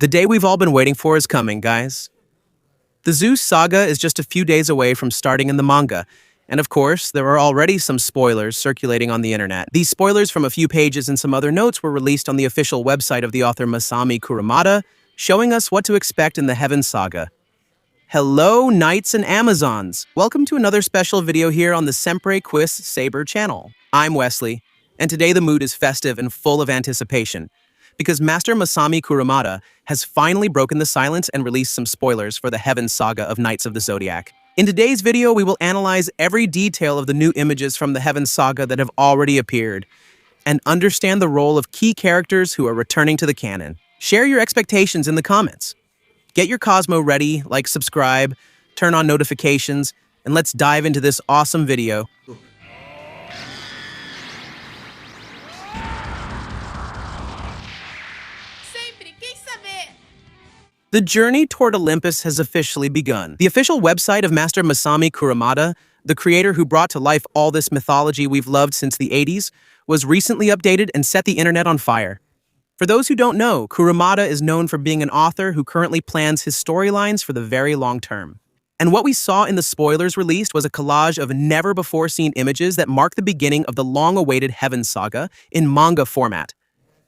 The day we've all been waiting for is coming, guys. The Zeus saga is just a few days away from starting in the manga, and of course, there are already some spoilers circulating on the internet. These spoilers from a few pages and some other notes were released on the official website of the author Masami Kurumada, showing us what to expect in the Heaven Saga. Hello, Knights and Amazons! Welcome to another special video here on the Sempre Quis Saber channel. I'm Wesley, and today the mood is festive and full of anticipation, because Master Masami Kurumada has finally broken the silence and released some spoilers for the Heaven Saga of Knights of the Zodiac. In today's video, we will analyze every detail of the new images from the Heaven Saga that have already appeared, and understand the role of key characters who are returning to the canon. Share your expectations in the comments. Get your Cosmo ready, like, subscribe, turn on notifications, and let's dive into this awesome video. The journey toward Olympus has officially begun. The official website of Master Masami Kurumada, the creator who brought to life all this mythology we've loved since the 80s, was recently updated and set the internet on fire. For those who don't know, Kurumada is known for being an author who currently plans his storylines for the very long term. And what we saw in the spoilers released was a collage of never-before-seen images that mark the beginning of the long-awaited Heaven Saga in manga format.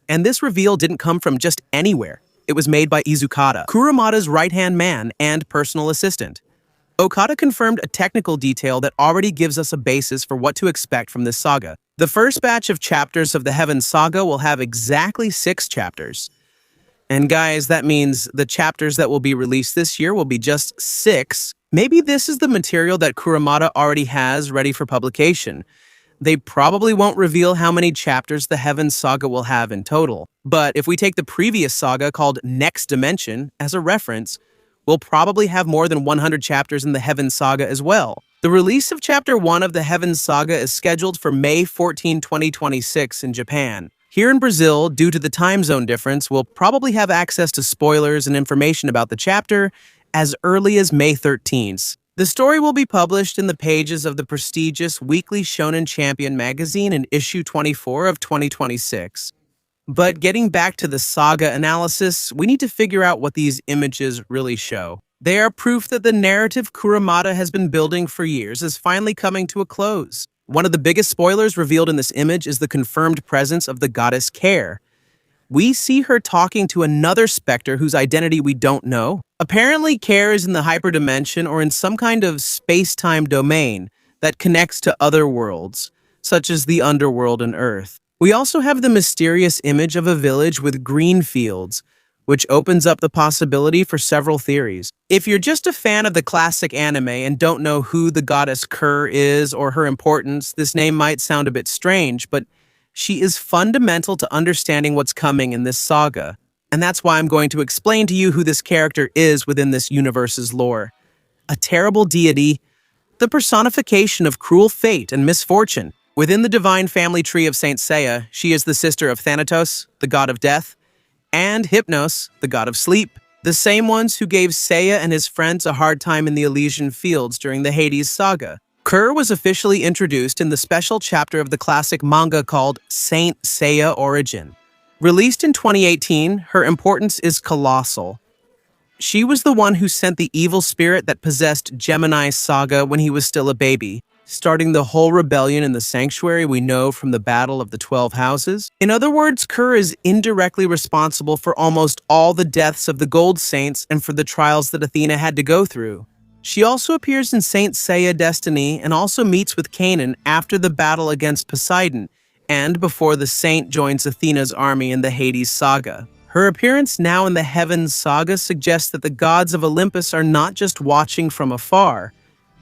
And this reveal didn't come from just anywhere. It was made by Izukata, Kurumada's right-hand man and personal assistant. Okada confirmed a technical detail that already gives us a basis for what to expect from this saga. The first batch of chapters of the Heaven Saga will have exactly 6 chapters. And guys, that means the chapters that will be released this year will be just 6. Maybe this is the material that Kurumada already has ready for publication. They probably won't reveal how many chapters the Heaven Saga will have in total. But if we take the previous saga called Next Dimension as a reference, we'll probably have more than 100 chapters in the Heaven Saga as well. The release of Chapter 1 of the Heaven Saga is scheduled for May 14, 2026 in Japan. Here in Brazil, due to the time zone difference, we'll probably have access to spoilers and information about the chapter as early as May 13th. The story will be published in the pages of the prestigious Weekly Shonen Champion magazine in issue 24 of 2026. But getting back to the saga analysis, we need to figure out what these images really show. They are proof that the narrative Kurumada has been building for years is finally coming to a close. One of the biggest spoilers revealed in this image is the confirmed presence of the goddess Care. We see her talking to another specter whose identity we don't know. Apparently, Care is in the hyperdimension or in some kind of space-time domain that connects to other worlds, such as the underworld and Earth. We also have the mysterious image of a village with green fields, which opens up the possibility for several theories. If you're just a fan of the classic anime and don't know who the goddess Kur is or her importance, this name might sound a bit strange, but she is fundamental to understanding what's coming in this saga. And that's why I'm going to explain to you who this character is within this universe's lore. A terrible deity, the personification of cruel fate and misfortune. Within the divine family tree of Saint Seiya, she is the sister of Thanatos, the god of death, and Hypnos, the god of sleep, the same ones who gave Seiya and his friends a hard time in the Elysian fields during the Hades saga. Kur was officially introduced in the special chapter of the classic manga called Saint Seiya Origin. Released in 2018, her importance is colossal. She was the one who sent the evil spirit that possessed Gemini Saga when he was still a baby, starting the whole rebellion in the sanctuary we know from the Battle of the 12 Houses. In other words, Kur is indirectly responsible for almost all the deaths of the Gold Saints and for the trials that Athena had to go through. She also appears in Saint Seiya Destiny and also meets with Kanan after the battle against Poseidon and before the saint joins Athena's army in the Hades saga. Her appearance now in the Heaven Saga suggests that the gods of Olympus are not just watching from afar.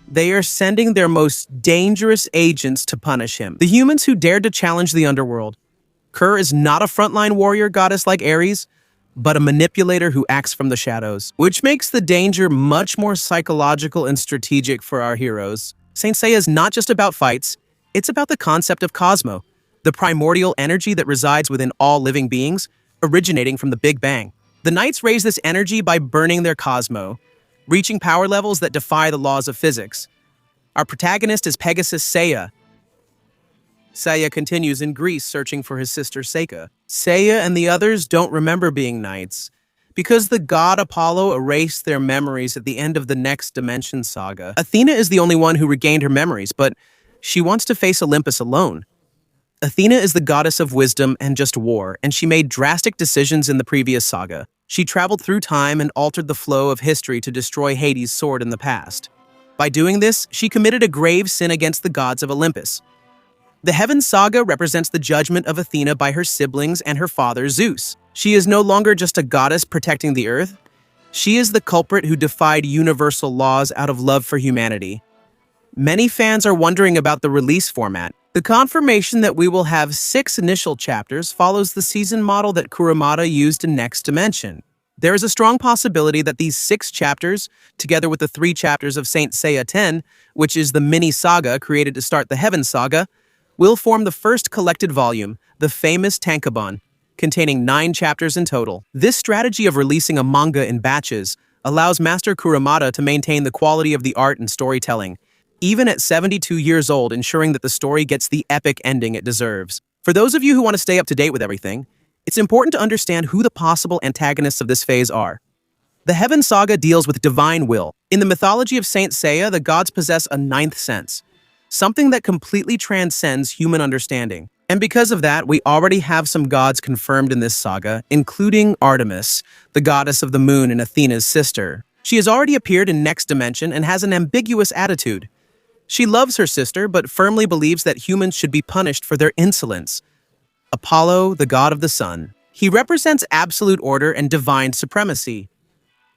They are sending their most dangerous agents to punish him. The humans who dared to challenge the underworld. Kur is not a frontline warrior goddess like Ares, but a manipulator who acts from the shadows, which makes the danger much more psychological and strategic for our heroes. Saint Seiya is not just about fights, it's about the concept of Cosmo, the primordial energy that resides within all living beings, originating from the Big Bang. The Knights raise this energy by burning their Cosmo, reaching power levels that defy the laws of physics. Our protagonist is Pegasus Seiya. Seiya continues in Greece searching for his sister Saga. Seiya and the others don't remember being knights. Because the god Apollo erased their memories at the end of the Next Dimension saga, Athena is the only one who regained her memories, but she wants to face Olympus alone. Athena is the goddess of wisdom and just war, and she made drastic decisions in the previous saga. She traveled through time and altered the flow of history to destroy Hades' sword in the past. By doing this, she committed a grave sin against the gods of Olympus. The Heaven Saga represents the judgment of Athena by her siblings and her father Zeus. She is no longer just a goddess protecting the earth. She is the culprit who defied universal laws out of love for humanity. Many fans are wondering about the release format. The confirmation that we will have 6 initial chapters follows the season model that Kurumada used in Next Dimension. There is a strong possibility that these 6 chapters, together with the 3 chapters of Saint Seiya 10, which is the mini-saga created to start the Heaven Saga, will form the first collected volume, the famous Tankobon, containing 9 chapters in total. This strategy of releasing a manga in batches allows Master Kurumada to maintain the quality of the art and storytelling, even at 72 years old, ensuring that the story gets the epic ending it deserves. For those of you who want to stay up to date with everything, it's important to understand who the possible antagonists of this phase are. The Heaven Saga deals with divine will. In the mythology of Saint Seiya, the gods possess a 9th sense, something that completely transcends human understanding. And because of that, we already have some gods confirmed in this saga, including Artemis, the goddess of the moon and Athena's sister. She has already appeared in Next Dimension and has an ambiguous attitude. She loves her sister, but firmly believes that humans should be punished for their insolence. Apollo, the god of the sun. He represents absolute order and divine supremacy.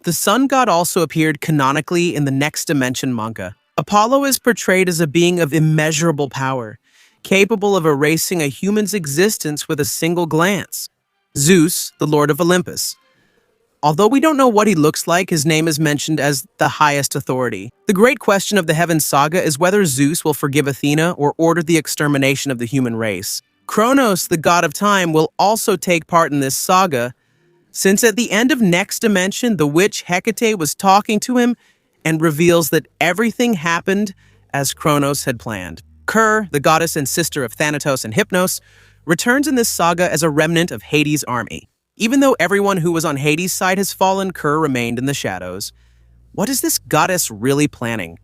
The sun god also appeared canonically in the Next Dimension manga. Apollo is portrayed as a being of immeasurable power, capable of erasing a human's existence with a single glance. Zeus, the lord of Olympus. Although we don't know what he looks like, his name is mentioned as the highest authority. The great question of the Heaven Saga is whether Zeus will forgive Athena or order the extermination of the human race. Kronos, the god of time, will also take part in this saga, since at the end of Next Dimension, the witch Hecate was talking to him and reveals that everything happened as Kronos had planned. Ker, the goddess and sister of Thanatos and Hypnos, returns in this saga as a remnant of Hades' army. Even though everyone who was on Hades' side has fallen, Ker remained in the shadows. What is this goddess really planning?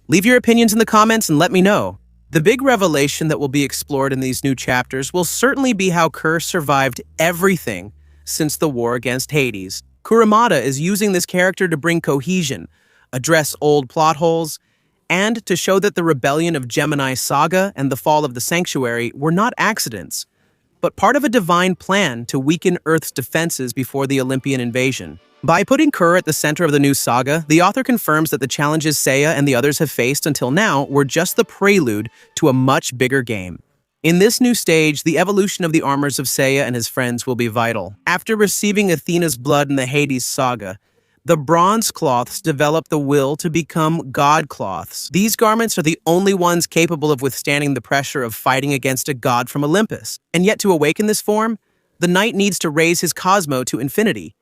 Leave your opinions in the comments and let me know. The big revelation that will be explored in these new chapters will certainly be how Ker survived everything since the war against Hades. Kurumada is using this character to bring cohesion, address old plot holes, and to show that the rebellion of Gemini Saga and the fall of the Sanctuary were not accidents, but part of a divine plan to weaken Earth's defenses before the Olympian invasion. By putting Ker at the center of the new saga, the author confirms that the challenges Seiya and the others have faced until now were just the prelude to a much bigger game. In this new stage, the evolution of the armors of Seiya and his friends will be vital. After receiving Athena's blood in the Hades saga, the bronze cloths develop the will to become god cloths. These garments are the only ones capable of withstanding the pressure of fighting against a god from Olympus. And yet to awaken this form, the knight needs to raise his cosmo to infinity,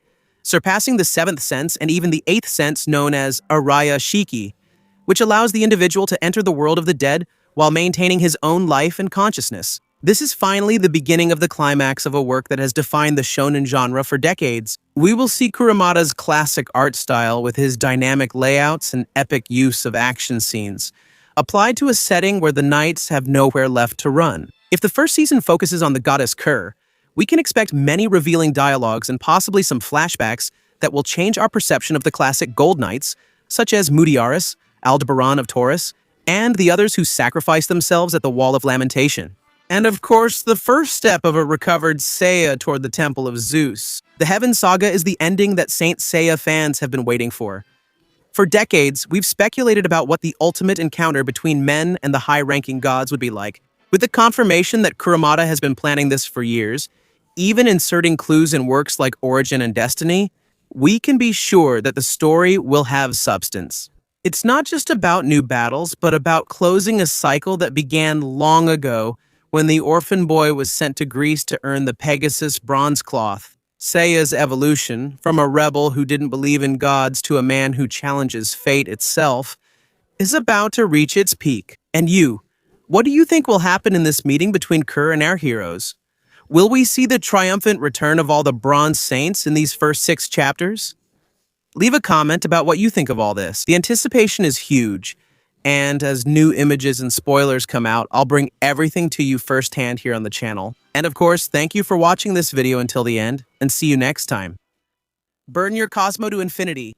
surpassing the 7th sense and even the 8th sense known as Araya Shiki, which allows the individual to enter the world of the dead while maintaining his own life and consciousness. This is finally the beginning of the climax of a work that has defined the shonen genre for decades. We will see Kurumada's classic art style with his dynamic layouts and epic use of action scenes, applied to a setting where the knights have nowhere left to run. If the first season focuses on the goddess Ker, we can expect many revealing dialogues and possibly some flashbacks that will change our perception of the classic Gold Knights, such as Mudiaris, Aldebaran of Taurus, and the others who sacrificed themselves at the Wall of Lamentation. And of course, the first step of a recovered Seiya toward the Temple of Zeus. The Heaven Saga is the ending that Saint Seiya fans have been waiting for. For decades, we've speculated about what the ultimate encounter between men and the high-ranking gods would be like. With the confirmation that Kurumada has been planning this for years, even inserting clues in works like Origin and Destiny, we can be sure that the story will have substance. It's not just about new battles, but about closing a cycle that began long ago when the orphan boy was sent to Greece to earn the Pegasus bronze cloth. Seiya's evolution, from a rebel who didn't believe in gods to a man who challenges fate itself, is about to reach its peak. And you, what do you think will happen in this meeting between Ker and our heroes? Will we see the triumphant return of all the Bronze Saints in these first 6 chapters? Leave a comment about what you think of all this. The anticipation is huge, and as new images and spoilers come out, I'll bring everything to you firsthand here on the channel. And of course, thank you for watching this video until the end, and see you next time. Burn your Cosmo to infinity.